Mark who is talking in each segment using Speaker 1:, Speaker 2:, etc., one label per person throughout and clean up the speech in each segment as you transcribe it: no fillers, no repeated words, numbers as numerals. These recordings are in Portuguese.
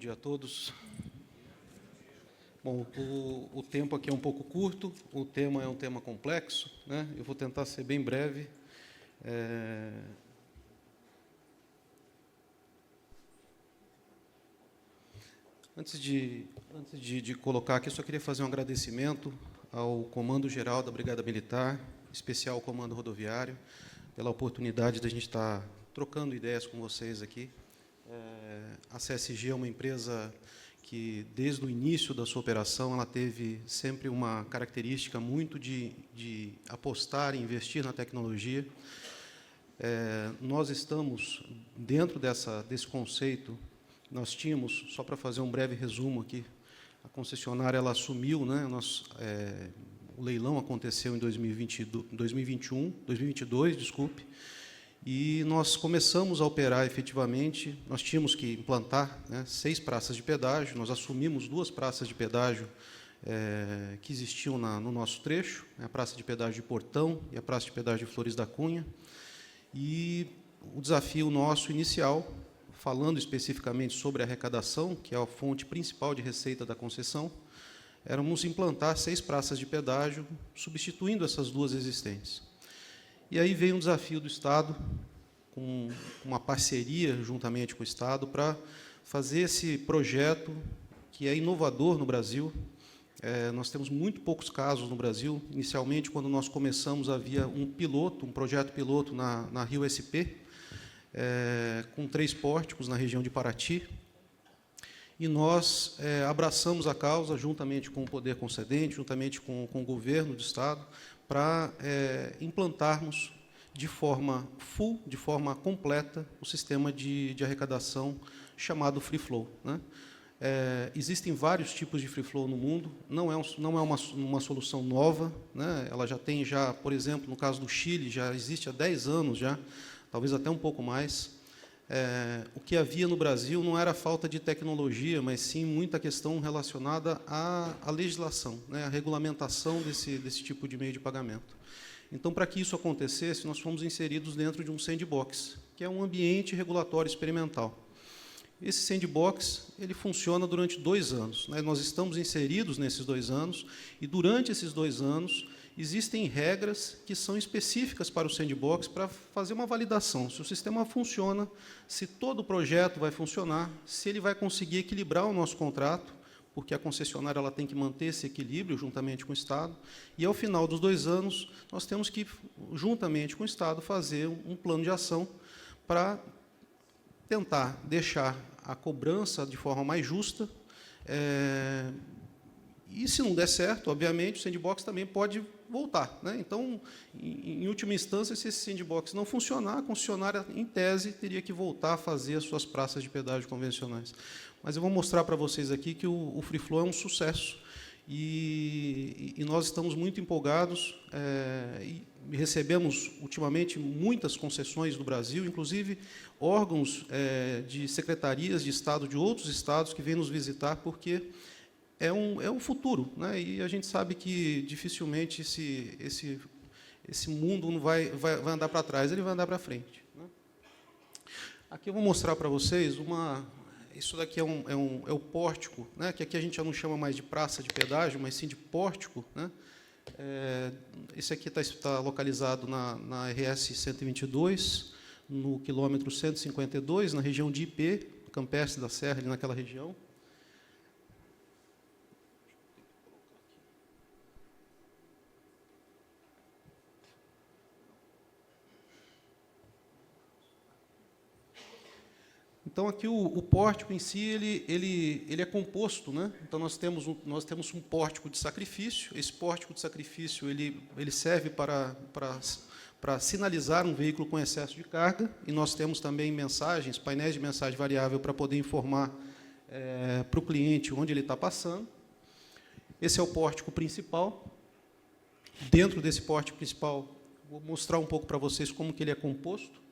Speaker 1: dia a todos. Bom, o tempo aqui é um pouco curto, o tema é um tema complexo, né? Eu vou tentar ser bem breve. Antes de colocar aqui, eu só queria fazer um agradecimento ao Comando Geral da Brigada Militar, especial ao Comando Rodoviário, pela oportunidade de a gente estar trocando ideias com vocês aqui. A CSG é uma empresa que, desde o início da sua operação, ela teve sempre uma característica muito de apostar e investir na tecnologia. Nós estamos, dentro desse conceito, nós tínhamos, só para fazer um breve resumo aqui, a concessionária ela assumiu, né, o leilão aconteceu em 2022, desculpe, e nós começamos a operar efetivamente. Nós tínhamos que implantar, né, 6 praças de pedágio, nós assumimos 2 praças de pedágio que existiam no nosso trecho, a praça de pedágio de Portão e a praça de pedágio de Flores da Cunha. E o desafio nosso inicial, falando especificamente sobre a arrecadação, que é a fonte principal de receita da concessão, éramos implantar 6 praças de pedágio, substituindo essas 2 existentes. E aí veio um desafio do Estado, com uma parceria juntamente com o Estado, para fazer esse projeto, que é inovador no Brasil. Nós temos muito poucos casos no Brasil. Inicialmente, quando nós começamos, havia um projeto piloto na Rio SP, com 3 pórticos na região de Paraty, e nós abraçamos a causa, juntamente com o poder concedente, juntamente com o governo do Estado, para implantarmos de forma de forma completa, o sistema de arrecadação chamado Free Flow, né? Existem vários tipos de Free Flow no mundo, não é uma solução nova, né? Ela já tem, por exemplo, no caso do Chile, já existe há 10 anos, talvez até um pouco mais. O que havia no Brasil não era falta de tecnologia, mas sim muita questão relacionada à legislação, né, à regulamentação desse tipo de meio de pagamento. Então, para que isso acontecesse, nós fomos inseridos dentro de um sandbox, que é um ambiente regulatório experimental. Esse sandbox ele funciona durante 2 anos, né? Nós estamos inseridos nesses 2 anos, e durante esses 2 anos existem regras que são específicas para o sandbox para fazer uma validação, se o sistema funciona, se todo o projeto vai funcionar, se ele vai conseguir equilibrar o nosso contrato, porque a concessionária ela tem que manter esse equilíbrio juntamente com o Estado, e, ao final dos 2 anos, nós temos que, juntamente com o Estado, fazer um plano de ação para tentar deixar a cobrança de forma mais justa. E, se não der certo, obviamente, o sandbox também pode voltar, né? Então, em última instância, se esse sandbox não funcionar, a concessionária, em tese, teria que voltar a fazer as suas praças de pedágio convencionais. Mas eu vou mostrar para vocês aqui que o Free Flow é um sucesso, e nós estamos muito empolgados, e recebemos, ultimamente, muitas concessões do Brasil, inclusive órgãos de secretarias de Estado de outros estados que vêm nos visitar, porque é um futuro, né? E a gente sabe que dificilmente esse mundo não vai andar para trás, ele vai andar para frente, né? Aqui eu vou mostrar para vocês isso daqui é o pórtico, né? Que aqui a gente já não chama mais de praça de pedágio, mas sim de pórtico, né? Esse aqui está localizado na RS 122, no quilômetro 152, na região de IP, Campestre da Serra, ali naquela região. Então, aqui o pórtico em si ele é composto, né? Então, nós temos um pórtico de sacrifício. Esse pórtico de sacrifício ele serve para sinalizar um veículo com excesso de carga, e nós temos também painéis de mensagem variável para poder informar para o cliente onde ele está passando. Esse é o pórtico principal. Dentro desse pórtico principal, vou mostrar um pouco para vocês como que ele é composto.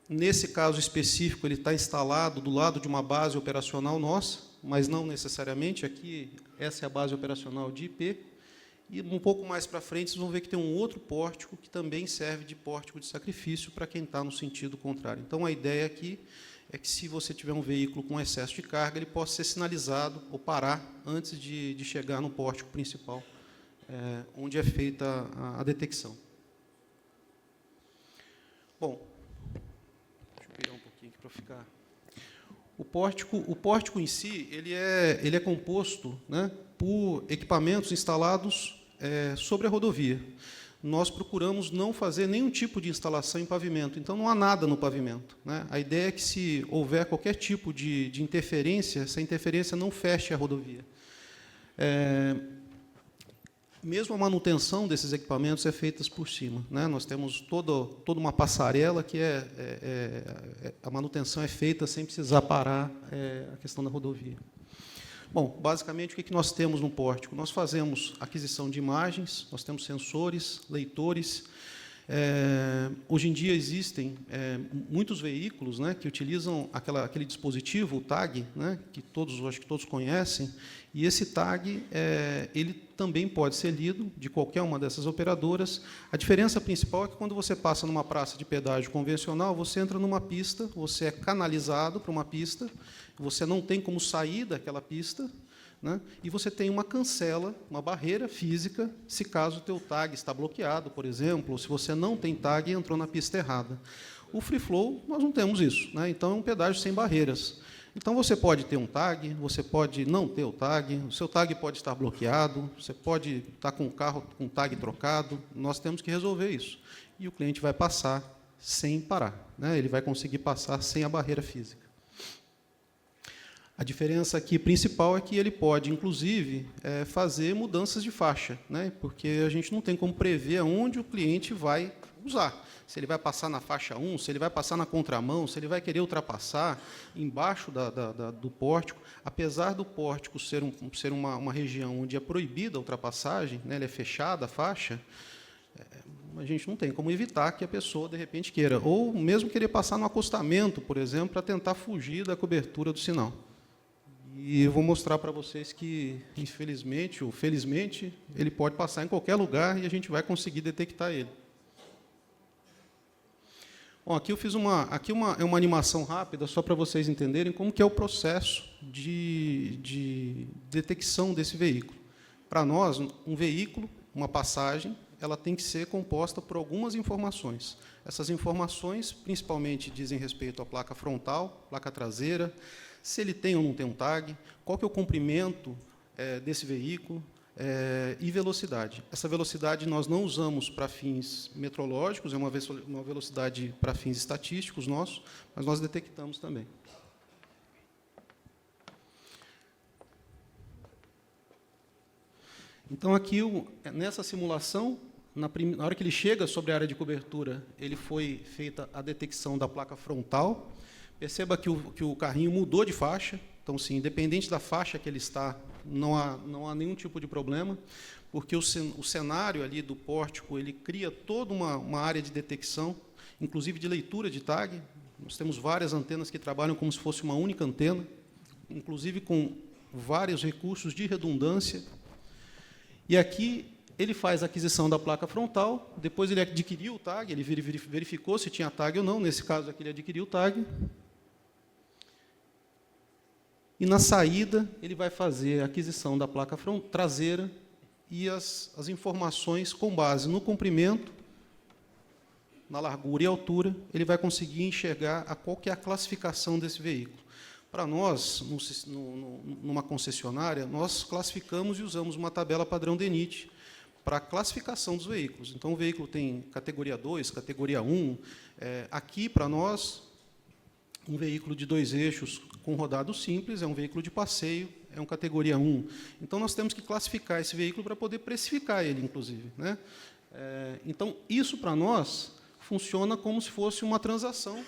Speaker 1: Nesse caso específico, ele está instalado do lado de uma base operacional nossa, mas não necessariamente. Aqui, essa é a base operacional de IP. E, um pouco mais para frente, vocês vão ver que tem um outro pórtico que também serve de pórtico de sacrifício para quem está no sentido contrário. Então, a ideia aqui é que, se você tiver um veículo com excesso de carga, ele possa ser sinalizado ou parar antes de chegar no pórtico principal, onde é feita a detecção. Bom, deixa eu pegar um pouquinho aqui para ficar... O pórtico em si, ele é composto, né, por equipamentos instalados sobre a rodovia. Nós procuramos não fazer nenhum tipo de instalação em pavimento, então não há nada no pavimento, né? A ideia é que, se houver qualquer tipo de interferência, essa interferência não feche a rodovia. Mesmo a manutenção desses equipamentos é feita por cima, né? Nós temos toda uma passarela que a manutenção é feita sem precisar parar a questão da rodovia. Bom, basicamente, o que nós temos no pórtico? Nós fazemos aquisição de imagens, nós temos sensores, leitores. Hoje em dia existem muitos veículos, né, que utilizam aquele dispositivo, o tag, né, que acho que todos conhecem, e esse tag ele também pode ser lido de qualquer uma dessas operadoras. A diferença principal é que, quando você passa numa praça de pedágio convencional, você entra numa pista, você é canalizado para uma pista, você não tem como sair daquela pista, né, e você tem uma cancela, uma barreira física, se caso o teu tag está bloqueado, por exemplo, ou se você não tem tag e entrou na pista errada. O free flow, nós não temos isso, né, então é um pedágio sem barreiras. Então, você pode ter um tag, você pode não ter o tag, o seu tag pode estar bloqueado, você pode estar com o carro com o tag trocado, nós temos que resolver isso. E o cliente vai passar sem parar, né, ele vai conseguir passar sem a barreira física. A diferença aqui principal é que ele pode, inclusive, fazer mudanças de faixa, né, porque a gente não tem como prever aonde o cliente vai usar. Se ele vai passar na faixa 1, se ele vai passar na contramão, se ele vai querer ultrapassar embaixo do pórtico. Apesar do pórtico ser uma região onde é proibida a ultrapassagem, né, ele é fechada a faixa, a gente não tem como evitar que a pessoa, de repente, queira, ou mesmo querer passar no acostamento, por exemplo, para tentar fugir da cobertura do sinal. E eu vou mostrar para vocês que, infelizmente ou felizmente, ele pode passar em qualquer lugar e a gente vai conseguir detectar ele. Bom, aqui eu fiz uma animação rápida, só para vocês entenderem como que é o processo de detecção desse veículo. Para nós, um veículo, uma passagem, ela tem que ser composta por algumas informações. Essas informações, principalmente, dizem respeito à placa frontal, placa traseira, se ele tem ou não tem um tag, qual que é o comprimento desse veículo, e velocidade. Essa velocidade nós não usamos para fins metrológicos, é uma velocidade para fins estatísticos nossos, mas nós detectamos também. Então, aqui, nessa simulação, na hora que ele chega sobre a área de cobertura, ele foi feita a detecção da placa frontal. Perceba que o carrinho mudou de faixa, então, sim, independente da faixa que ele está, não há nenhum tipo de problema, porque o cenário ali do pórtico, ele cria toda uma área de detecção, inclusive de leitura de tag. Nós temos várias antenas que trabalham como se fosse uma única antena, inclusive com vários recursos de redundância. E aqui ele faz a aquisição da placa frontal, depois ele adquiriu o tag, ele verificou se tinha tag ou não, nesse caso aqui ele adquiriu o tag. E, na saída, ele vai fazer a aquisição da placa traseira e as informações com base no comprimento, na largura e altura, ele vai conseguir enxergar qual que é a classificação desse veículo. Para nós, numa concessionária, nós classificamos e usamos uma tabela padrão DENIT para a classificação dos veículos. Então, o veículo tem categoria 2, categoria 1. Aqui, para nós, um veículo de 2 eixos com rodado simples é um veículo de passeio, é um categoria 1. Então, nós temos que classificar esse veículo para poder precificar ele, inclusive, né? Então, isso, para nós, funciona como se fosse uma transação,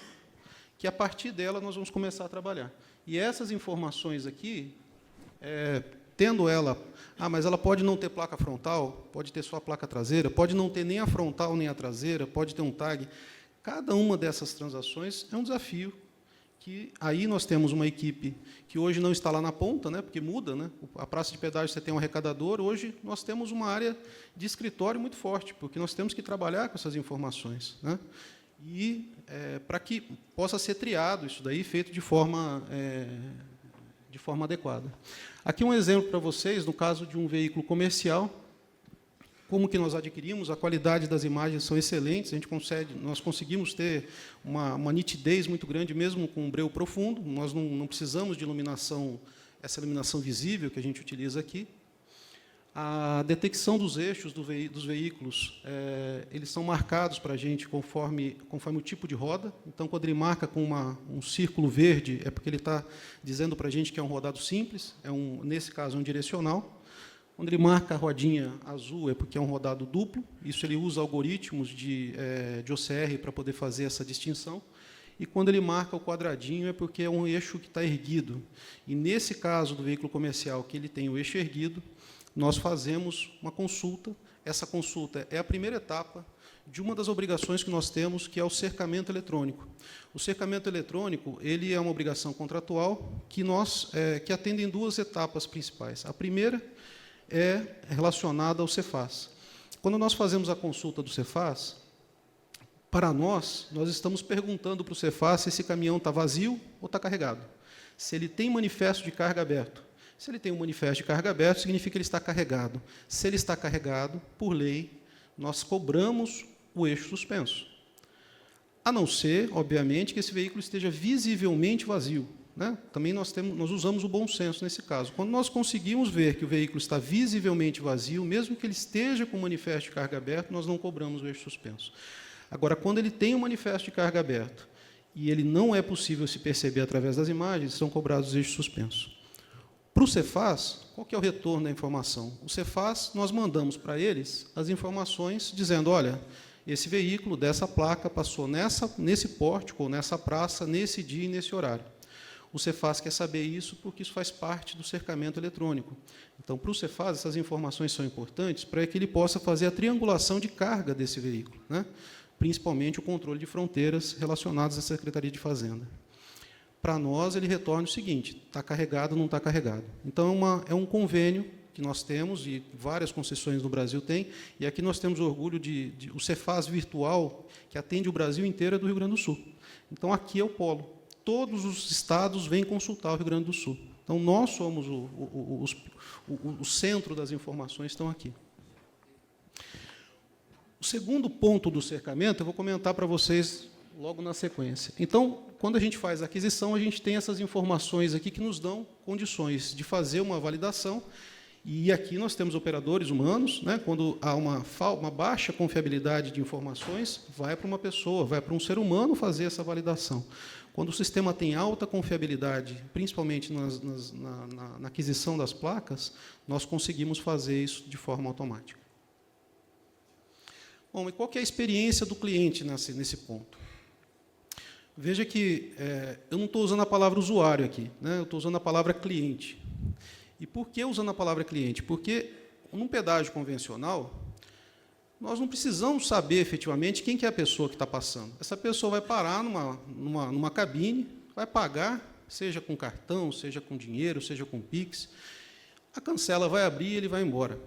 Speaker 1: que, a partir dela, nós vamos começar a trabalhar. E essas informações aqui, tendo ela... mas ela pode não ter placa frontal, pode ter só a placa traseira, pode não ter nem a frontal nem a traseira, pode ter um tag. Cada uma dessas transações é um desafio, que aí nós temos uma equipe que hoje não está lá na ponta, né, porque muda, né? A praça de pedágio você tem um arrecadador, hoje nós temos uma área de escritório muito forte, porque nós temos que trabalhar com essas informações, né? e para que possa ser triado isso daí, feito de forma adequada. Aqui um exemplo para vocês, no caso de um veículo comercial, como que nós adquirimos, a qualidade das imagens são excelentes, nós conseguimos ter uma nitidez muito grande, mesmo com um breu profundo, nós não precisamos de iluminação, essa iluminação visível que a gente utiliza aqui. A detecção dos eixos dos veículos, eles são marcados para a gente conforme o tipo de roda. Então, quando ele marca com um círculo verde, é porque ele está dizendo para a gente que é um rodado simples, nesse caso, um direcional. Quando ele marca a rodinha azul, é porque é um rodado duplo. Isso ele usa algoritmos de OCR para poder fazer essa distinção. E quando ele marca o quadradinho, é porque é um eixo que está erguido. E, nesse caso do veículo comercial, que ele tem o eixo erguido, nós fazemos uma consulta. Essa consulta é a primeira etapa de uma das obrigações que nós temos, que é o cercamento eletrônico. O cercamento eletrônico ele é uma obrigação contratual que atende em duas etapas principais. A primeira é relacionada ao Cefaz. Quando nós fazemos a consulta do Cefaz, para nós estamos perguntando para o Cefaz se esse caminhão está vazio ou está carregado, se ele tem manifesto de carga aberto. Se ele tem um manifesto de carga aberto, significa que ele está carregado. Se ele está carregado, por lei, nós cobramos o eixo suspenso. A não ser, obviamente, que esse veículo esteja visivelmente vazio, né? Também nós usamos o bom senso nesse caso. Quando nós conseguimos ver que o veículo está visivelmente vazio, mesmo que ele esteja com o manifesto de carga aberto, nós não cobramos o eixo suspenso. Agora, quando ele tem um manifesto de carga aberto e ele não é possível se perceber através das imagens, são cobrados os eixos suspensos. Para o Cefaz, qual que é o retorno da informação? O Cefaz, nós mandamos para eles as informações dizendo, olha, esse veículo dessa placa passou nesse pórtico ou nessa praça, nesse dia e nesse horário. O Cefaz quer saber isso porque isso faz parte do cercamento eletrônico. Então, para o Cefaz, essas informações são importantes para que ele possa fazer a triangulação de carga desse veículo, né? Principalmente o controle de fronteiras relacionados à Secretaria de Fazenda. Para nós, ele retorna o seguinte, está carregado ou não está carregado. Então, é um convênio que nós temos, e várias concessões no Brasil têm, e aqui nós temos orgulho o Cefaz virtual, que atende o Brasil inteiro, é do Rio Grande do Sul. Então, aqui é o polo. Todos os estados vêm consultar o Rio Grande do Sul. Então, nós somos o centro das informações, estão aqui. O segundo ponto do cercamento, eu vou comentar para vocês logo na sequência. Então, quando a gente faz a aquisição, a gente tem essas informações aqui que nos dão condições de fazer uma validação, e aqui nós temos operadores humanos, né? Quando há uma baixa confiabilidade de informações, vai para uma pessoa, vai para um ser humano fazer essa validação. Quando o sistema tem alta confiabilidade, principalmente na aquisição das placas, nós conseguimos fazer isso de forma automática. Bom, e qual que é a experiência do cliente nesse ponto? Veja que eu não estou usando a palavra usuário aqui, né? Eu estou usando a palavra cliente. E por que usando a palavra cliente? Porque, num pedágio convencional, nós não precisamos saber, efetivamente, quem que é a pessoa que está passando. Essa pessoa vai parar numa cabine, vai pagar, seja com cartão, seja com dinheiro, seja com Pix, a cancela vai abrir e ele vai embora.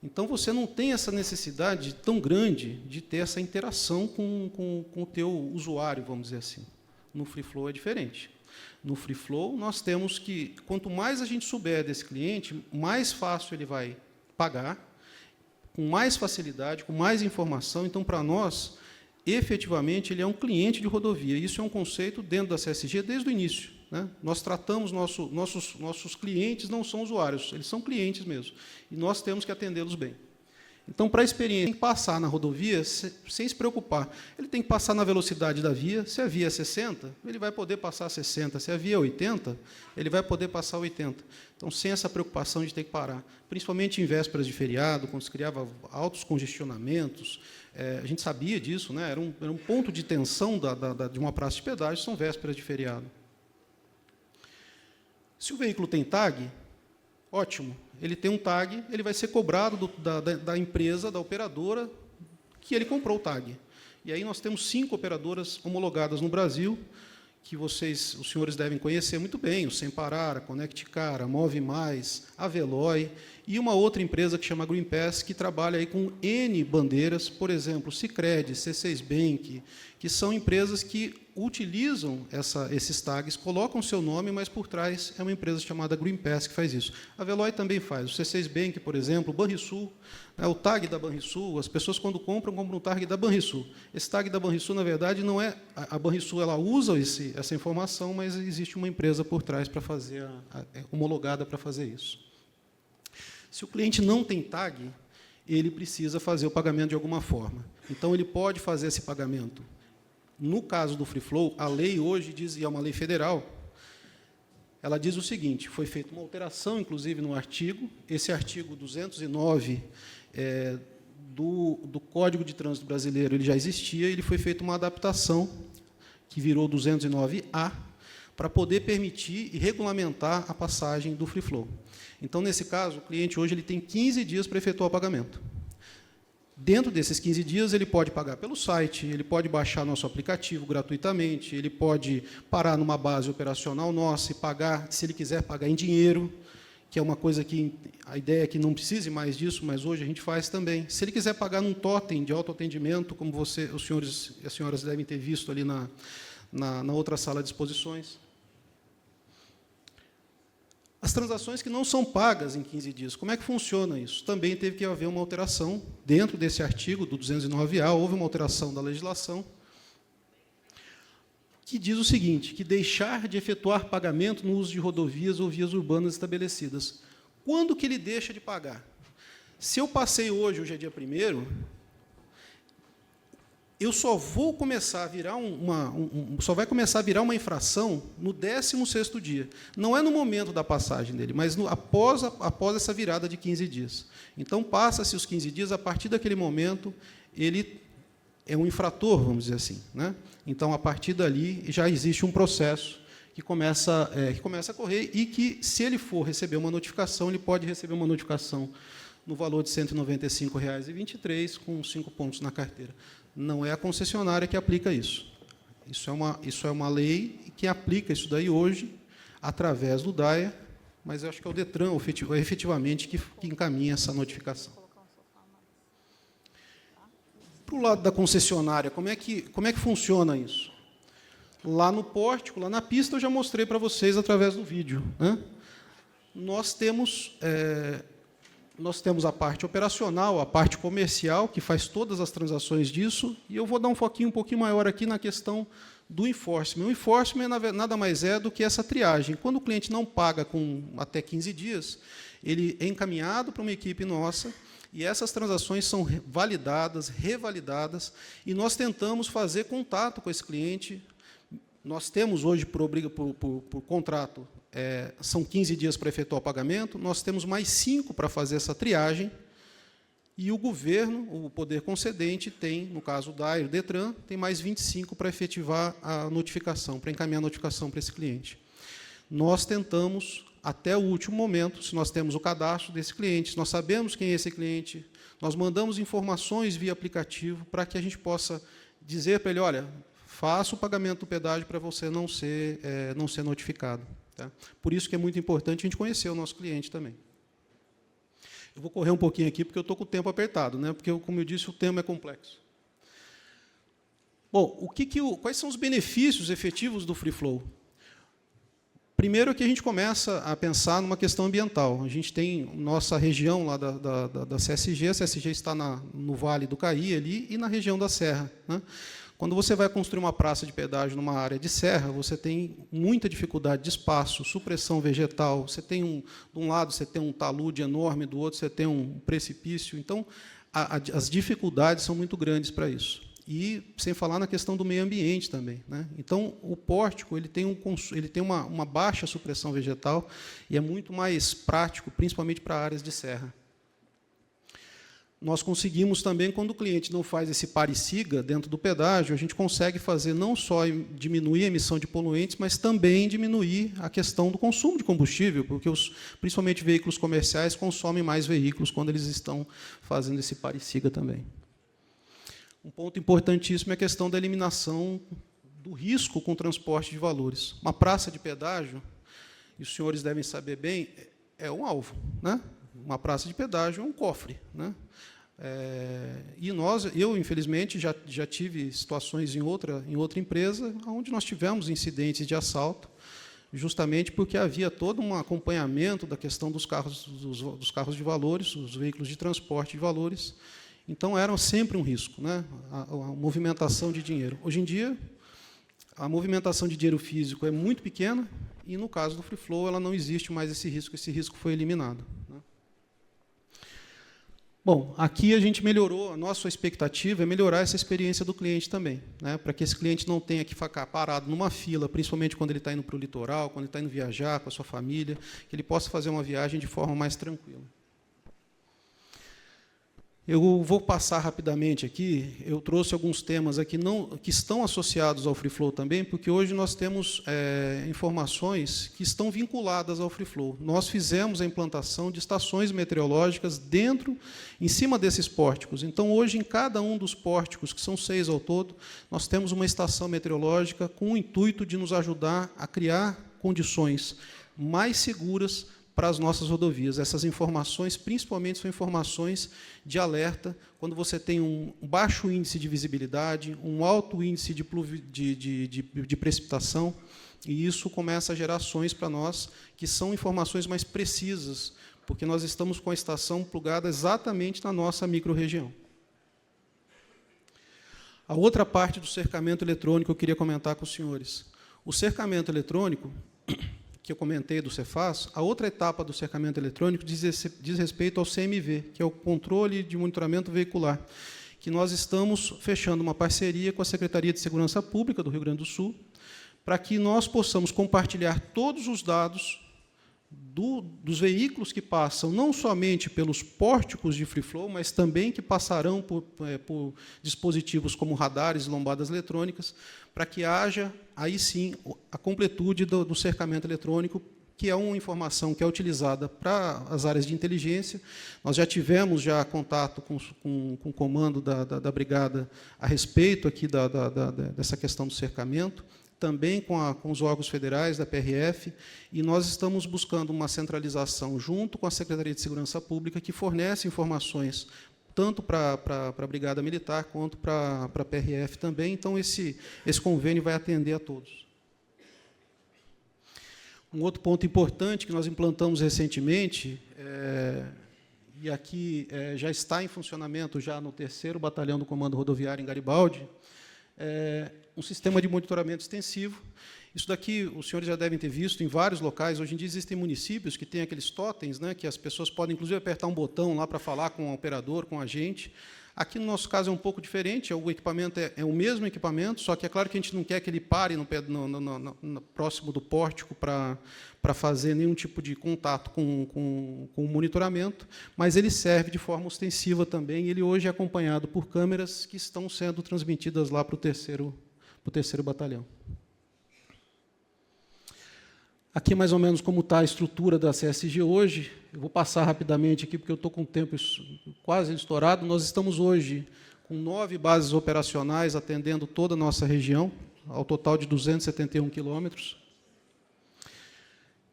Speaker 1: Então, você não tem essa necessidade tão grande de ter essa interação com o teu usuário, vamos dizer assim. No Free Flow é diferente. No Free Flow, nós temos que, quanto mais a gente souber desse cliente, mais fácil ele vai pagar, com mais facilidade, com mais informação. Então, para nós, efetivamente, ele é um cliente de rodovia. Isso é um conceito dentro da CSG desde o início, né? Nós tratamos nossos clientes, não são usuários, eles são clientes mesmo. E nós temos que atendê-los bem. Então, para a experiência, tem que passar na rodovia sem se preocupar. Ele tem que passar na velocidade da via. Se a via é 60, ele vai poder passar 60. Se a via é 80, ele vai poder passar 80. Então, sem essa preocupação de ter que parar. Principalmente em vésperas de feriado, quando se criava altos congestionamentos. A gente sabia disso, né? Era um ponto de tensão de uma praça de pedágio, são vésperas de feriado. Se o veículo tem tag, ótimo. Ele tem um tag, ele vai ser cobrado da empresa, da operadora, que ele comprou o tag. E aí nós temos 5 operadoras homologadas no Brasil, que os senhores devem conhecer muito bem, o Sem Parar, a Conect Car, a Move Mais, a Veloy, e uma outra empresa que chama GreenPass, que trabalha aí com N bandeiras, por exemplo, Sicredi, C6 Bank, que são empresas que utilizam esses tags, colocam seu nome, mas por trás é uma empresa chamada GreenPass que faz isso. A Veloy também faz. O C6 Bank, por exemplo, o Banrisul, o tag da Banrisul, as pessoas, quando compram o tag da Banrisul. Esse tag da Banrisul, na verdade, não é... A Banrisul ela usa essa informação, mas existe uma empresa por trás para fazer, homologada para fazer isso. Se o cliente não tem tag, ele precisa fazer o pagamento de alguma forma. Então, ele pode fazer esse pagamento. No caso do Free Flow, a lei hoje diz, e é uma lei federal, ela diz o seguinte: foi feita uma alteração, inclusive, no artigo, esse artigo 209 do Código de Trânsito Brasileiro, ele já existia, ele foi feita uma adaptação, que virou 209A, para poder permitir e regulamentar a passagem do Free Flow. Então, nesse caso, o cliente hoje ele tem 15 dias para efetuar o pagamento. Dentro desses 15 dias, ele pode pagar pelo site, ele pode baixar nosso aplicativo gratuitamente, ele pode parar numa base operacional nossa e pagar, se ele quiser, pagar em dinheiro, que é uma coisa que a ideia é que não precise mais disso, mas hoje a gente faz também. Se ele quiser pagar num totem de autoatendimento, como os senhores e as senhoras devem ter visto ali na outra sala de exposições. As transações que não são pagas em 15 dias, como é que funciona isso? Também teve que haver uma alteração, dentro desse artigo, do 209A, houve uma alteração da legislação, que diz o seguinte, que deixar de efetuar pagamento no uso de rodovias ou vias urbanas estabelecidas. Quando que ele deixa de pagar? Se eu passei hoje é dia 1º, eu só vou começar a virar só vai começar a virar uma infração no 16º dia. Não é no momento da passagem dele, mas após essa virada de 15 dias. Então, passa-se os 15 dias, a partir daquele momento, ele é um infrator, vamos dizer assim, né? Então, a partir dali, já existe um processo que começa a correr e que, se ele for receber uma notificação, ele pode receber uma notificação no valor de R$ 195,23, com 5 pontos na carteira. Não é a concessionária que aplica isso. Isso é uma lei que aplica isso daí hoje, através do DAIA, mas eu acho que é o DETRAN, efetivamente, que encaminha essa notificação. Para o lado da concessionária, como é que funciona isso? Lá no pórtico, lá na pista, eu já mostrei para vocês através do vídeo, né? Nós temos a parte operacional, a parte comercial, que faz todas as transações disso, e eu vou dar um foquinho um pouquinho maior aqui na questão do enforcement. O enforcement nada mais é do que essa triagem. Quando o cliente não paga com até 15 dias, ele é encaminhado para uma equipe nossa, e essas transações são validadas, revalidadas, e nós tentamos fazer contato com esse cliente. Nós temos hoje, por contrato, são 15 dias para efetuar o pagamento, nós temos mais 5 para fazer essa triagem, e o governo, o poder concedente, tem, no caso o DAIR, o DETRAN, tem mais 25 para efetivar a notificação, para encaminhar a notificação para esse cliente. Nós tentamos, até o último momento, se nós temos o cadastro desse cliente, se nós sabemos quem é esse cliente, nós mandamos informações via aplicativo para que a gente possa dizer para ele, olha, faça o pagamento do pedágio para você não ser notificado. Tá? Por isso que é muito importante a gente conhecer o nosso cliente também. Eu vou correr um pouquinho aqui, porque eu estou com o tempo apertado, né? Porque, como eu disse, o tema é complexo. Bom, quais são os benefícios efetivos do Free Flow? Primeiro que a gente começa a pensar numa questão ambiental. A gente tem nossa região lá da CSG, a CSG está no Vale do Caí, ali, e na região da Serra, né? Quando você vai construir uma praça de pedágio numa área de serra, você tem muita dificuldade de espaço, supressão vegetal. Você tem de um lado você tem um talude enorme, do outro você tem um precipício. Então, as dificuldades são muito grandes para isso. E sem falar na questão do meio ambiente também, né? Então, o pórtico ele tem uma baixa supressão vegetal e é muito mais prático, principalmente para áreas de serra. Nós conseguimos também, quando o cliente não faz esse pare-siga dentro do pedágio, a gente consegue fazer não só diminuir a emissão de poluentes, mas também diminuir a questão do consumo de combustível, porque principalmente veículos comerciais consomem mais veículos quando eles estão fazendo esse pare-siga também. Um ponto importantíssimo é a questão da eliminação do risco com o transporte de valores. Uma praça de pedágio, e os senhores devem saber bem, é um alvo, né? uma praça de pedágio é um cofre, né? Eu, infelizmente, já tive situações em outra empresa onde nós tivemos incidentes de assalto, justamente porque havia todo um acompanhamento da questão dos carros de valores, os veículos de transporte de valores. Então, era sempre um risco, né? A movimentação de dinheiro. Hoje em dia, a movimentação de dinheiro físico é muito pequena e, no caso do Free Flow, ela não existe mais esse risco foi eliminado, né? Bom, aqui a gente melhorou, a nossa expectativa é melhorar essa experiência do cliente também, né, para que esse cliente não tenha que ficar parado numa fila, principalmente quando ele está indo para o litoral, quando ele está indo viajar com a sua família, que ele possa fazer uma viagem de forma mais tranquila. Eu vou passar rapidamente aqui, eu trouxe alguns temas aqui que estão associados ao Free Flow também, porque hoje nós temos informações que estão vinculadas ao Free Flow. Nós fizemos a implantação de estações meteorológicas em cima desses pórticos. Então, hoje, em cada um dos pórticos, que são 6 ao todo, nós temos uma estação meteorológica com o intuito de nos ajudar a criar condições mais seguras para as nossas rodovias. Essas informações, principalmente, são informações de alerta, quando você tem um baixo índice de visibilidade, um alto índice de precipitação, e isso começa a gerar ações para nós, que são informações mais precisas, porque nós estamos com a estação plugada exatamente na nossa microrregião. A outra parte do cercamento eletrônico eu queria comentar com os senhores. O cercamento eletrônico, que eu comentei do Cefaz, a outra etapa do cercamento eletrônico diz respeito ao CMV, que é o Controle de Monitoramento Veicular, que nós estamos fechando uma parceria com a Secretaria de Segurança Pública do Rio Grande do Sul, para que nós possamos compartilhar todos os dados dos veículos que passam, não somente pelos pórticos de Free Flow, mas também que passarão por dispositivos como radares e lombadas eletrônicas, para que haja, aí sim, a completude do cercamento eletrônico, que é uma informação que é utilizada para as áreas de inteligência. Nós já tivemos contato com o comando da Brigada a respeito aqui dessa questão do cercamento, também com os órgãos federais da PRF, e nós estamos buscando uma centralização junto com a Secretaria de Segurança Pública, que fornece informações tanto para a Brigada Militar quanto para a PRF também. Então, esse convênio vai atender a todos. Um outro ponto importante que nós implantamos recentemente, e aqui já está em funcionamento já no 3º Batalhão do Comando Rodoviário em Garibaldi, um sistema de monitoramento extensivo. Isso daqui os senhores já devem ter visto em vários locais. Hoje em dia existem municípios que têm aqueles totens, né, que as pessoas podem, inclusive, apertar um botão lá para falar com o operador, com a gente. Aqui, no nosso caso, é um pouco diferente. O equipamento é o mesmo equipamento, só que é claro que a gente não quer que ele pare próximo do pórtico para fazer nenhum tipo de contato com o monitoramento, mas ele serve de forma ostensiva também. Ele hoje é acompanhado por câmeras que estão sendo transmitidas lá para o 3º Batalhão. Aqui, mais ou menos, como está a estrutura da CSG hoje. Eu vou passar rapidamente aqui, porque eu estou com o tempo quase estourado. Nós estamos hoje com 9 bases operacionais atendendo toda a nossa região, ao total de 271 quilômetros.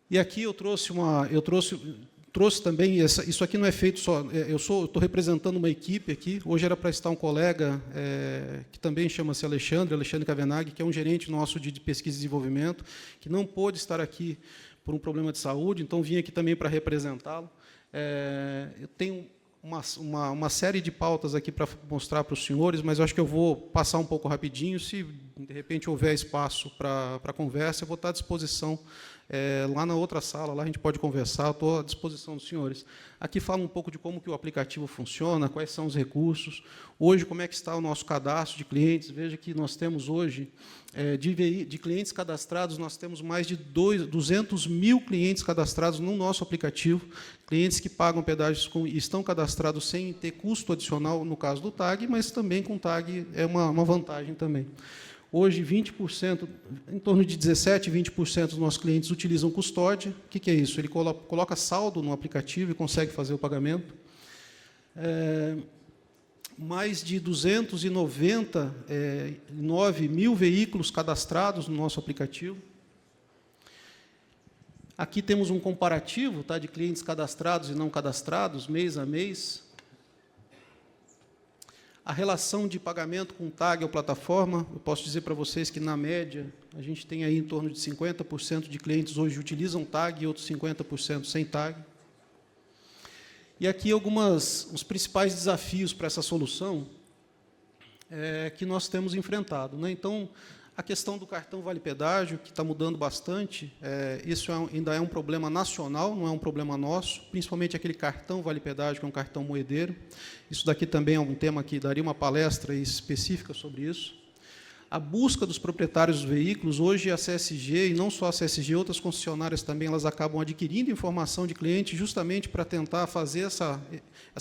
Speaker 1: E aqui eu trouxe também, isso aqui não é feito só, eu estou representando uma equipe aqui. Hoje era para estar um colega que também chama-se Alexandre Kavenag, que é um gerente nosso de pesquisa e desenvolvimento, que não pôde estar aqui por um problema de saúde, então vim aqui também para representá-lo. Eu tenho uma série de pautas aqui para mostrar para os senhores, mas eu acho que eu vou passar um pouco rapidinho. Se, de repente, houver espaço para conversa, eu vou estar à disposição. Lá na outra sala, lá a gente pode conversar, estou à disposição dos senhores. Aqui fala um pouco de como que o aplicativo funciona, quais são os recursos. Hoje, como é que está o nosso cadastro de clientes. Veja que nós temos hoje, de clientes cadastrados, nós temos mais de 200 mil clientes cadastrados no nosso aplicativo, clientes que pagam pedágios e estão cadastrados sem ter custo adicional, no caso do TAG, mas também com TAG é uma vantagem também. Hoje, 20%, em torno de 17%, 20% dos nossos clientes utilizam custódia. O que é isso? Ele coloca saldo no aplicativo e consegue fazer o pagamento. Mais de 299 mil veículos cadastrados no nosso aplicativo. Aqui temos um comparativo, tá, de clientes cadastrados e não cadastrados, mês a mês. A relação de pagamento com tag ou plataforma, eu posso dizer para vocês que, na média, a gente tem aí em torno de 50% de clientes hoje utilizam tag e outros 50% sem tag. E aqui os principais desafios para essa solução que nós temos enfrentado, né? Então, a questão do cartão Vale Pedágio, que está mudando bastante, isso ainda é um problema nacional, não é um problema nosso, principalmente aquele cartão Vale Pedágio, que é um cartão moedeiro. Isso daqui também é um tema que daria uma palestra específica sobre isso. A busca dos proprietários dos veículos, hoje a CSG, e não só a CSG, outras concessionárias também, elas acabam adquirindo informação de cliente justamente para tentar fazer essa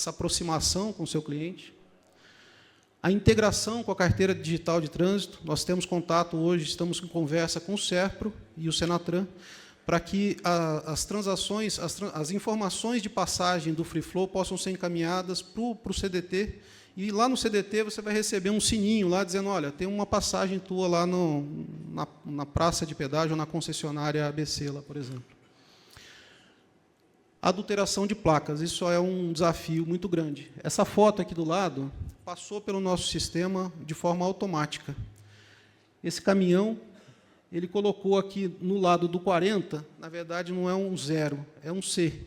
Speaker 1: aproximação com o seu cliente. A integração com a carteira digital de trânsito, nós temos contato hoje, estamos em conversa com o SERPRO e o Senatran, para que as transações, as informações de passagem do Free Flow possam ser encaminhadas para o CDT, e lá no CDT você vai receber um sininho lá dizendo, olha, tem uma passagem tua lá na praça de pedágio, ou na concessionária ABC, lá, por exemplo. Adulteração de placas, isso é um desafio muito grande. Essa foto aqui do lado passou pelo nosso sistema de forma automática. Esse caminhão, ele colocou aqui no lado do 40, na verdade não é um 0, é um C.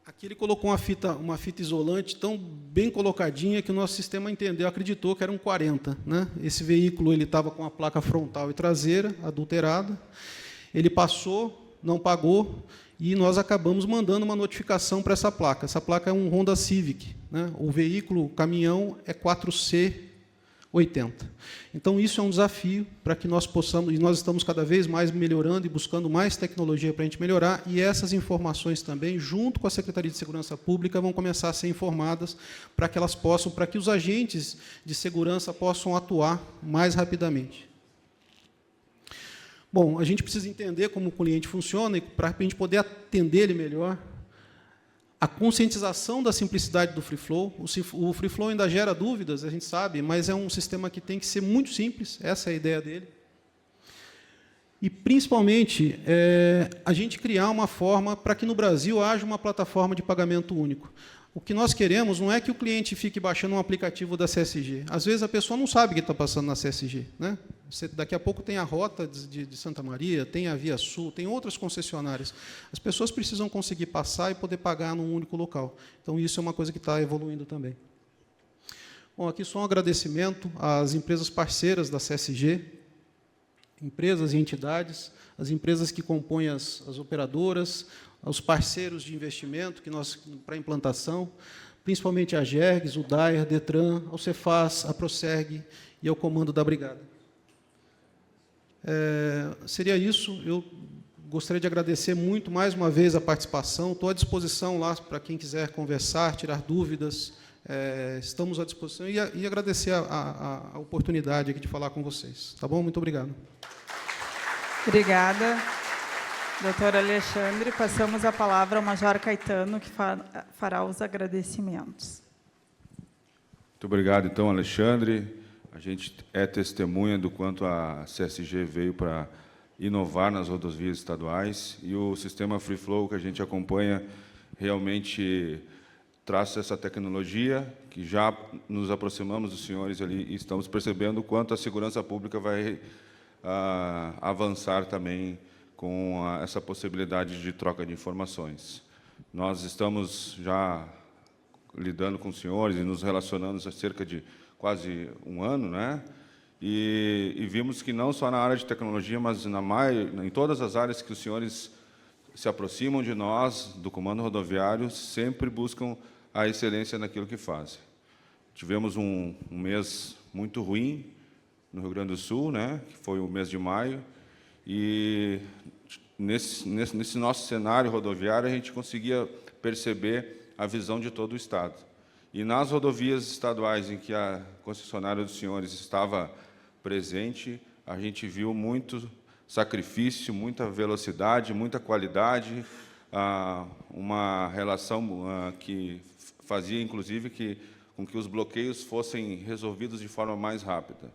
Speaker 1: Aqui ele colocou uma fita isolante tão bem colocadinha que o nosso sistema entendeu, acreditou que era um 40, né? Esse veículo ele estava com a placa frontal e traseira adulterada. Ele passou, não pagou, e nós acabamos mandando uma notificação para essa placa. Essa placa é um Honda Civic, né? O veículo, o caminhão, é 4C80. Então, isso é um desafio para que nós possamos, e nós estamos cada vez mais melhorando e buscando mais tecnologia para a gente melhorar, e essas informações também, junto com a Secretaria de Segurança Pública, vão começar a ser informadas para que para que os agentes de segurança possam atuar mais rapidamente. Bom, a gente precisa entender como o cliente funciona, e para a gente poder atender ele melhor, a conscientização da simplicidade do Free Flow. O Free Flow ainda gera dúvidas, a gente sabe, mas é um sistema que tem que ser muito simples, essa é a ideia dele. E, principalmente, a gente criar uma forma para que, no Brasil, haja uma plataforma de pagamento único. O que nós queremos não é que o cliente fique baixando um aplicativo da CSG. Às vezes, a pessoa não sabe o que está passando na CSG, né? Daqui a pouco tem a Rota de Santa Maria, tem a Via Sul, tem outras concessionárias. As pessoas precisam conseguir passar e poder pagar num único local. Então, isso é uma coisa que está evoluindo também. Bom, aqui só um agradecimento às empresas parceiras da CSG, empresas e entidades, as empresas que compõem as operadoras, aos parceiros de investimento para implantação, principalmente a GERGS, o DAER, a DETRAN, ao Cefaz, a Procerg e ao Comando da Brigada. Seria isso. Eu gostaria de agradecer muito, mais uma vez, a participação. Estou à disposição lá para quem quiser conversar, tirar dúvidas. Estamos à disposição e agradecer a oportunidade aqui de falar com vocês. Tá bom? Muito obrigado.
Speaker 2: Obrigada, doutor Alexandre. Passamos a palavra ao Major Caetano, que fará os agradecimentos.
Speaker 3: Muito obrigado, então, Alexandre. A gente é testemunha do quanto a CSG veio para inovar nas rodovias estaduais, e o sistema Free Flow que a gente acompanha realmente traz essa tecnologia, que já nos aproximamos dos senhores ali e estamos percebendo o quanto a segurança pública vai avançar também com essa possibilidade de troca de informações. Nós estamos já lidando com os senhores e nos relacionando há cerca de quase um ano, né? E vimos que não só na área de tecnologia, mas em todas as áreas que os senhores se aproximam de nós, do Comando Rodoviário, sempre buscam a excelência naquilo que fazem. Tivemos um mês muito ruim no Rio Grande do Sul, né? Que foi o mês de maio, e nesse nosso cenário rodoviário a gente conseguia perceber a visão de todo o Estado. E nas rodovias estaduais em que a concessionária dos senhores estava presente, a gente viu muito sacrifício, muita velocidade, muita qualidade, uma relação que fazia, inclusive, com que os bloqueios fossem resolvidos de forma mais rápida.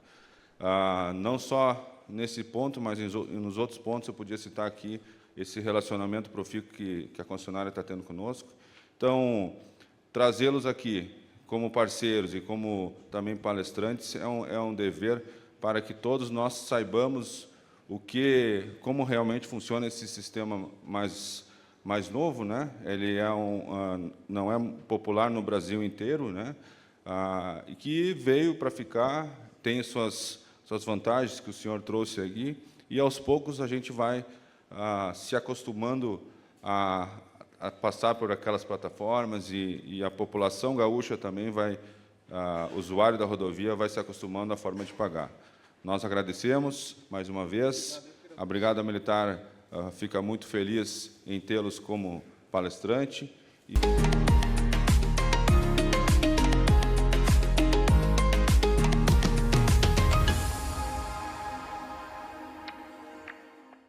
Speaker 3: não só nesse ponto, mas nos outros pontos eu podia citar aqui esse relacionamento profícuo que a concessionária está tendo conosco. Então, trazê-los aqui como parceiros e como também palestrantes é um dever para que todos nós saibamos como realmente funciona esse sistema mais novo, né? Ele não é popular no Brasil inteiro, né? E que veio para ficar, tem suas vantagens que o senhor trouxe aqui, e aos poucos a gente vai se acostumando a passar por aquelas plataformas, e a população gaúcha também usuário da rodovia, vai se acostumando à forma de pagar. Nós agradecemos mais uma vez. A Brigada Militar fica muito feliz em tê-los como palestrante.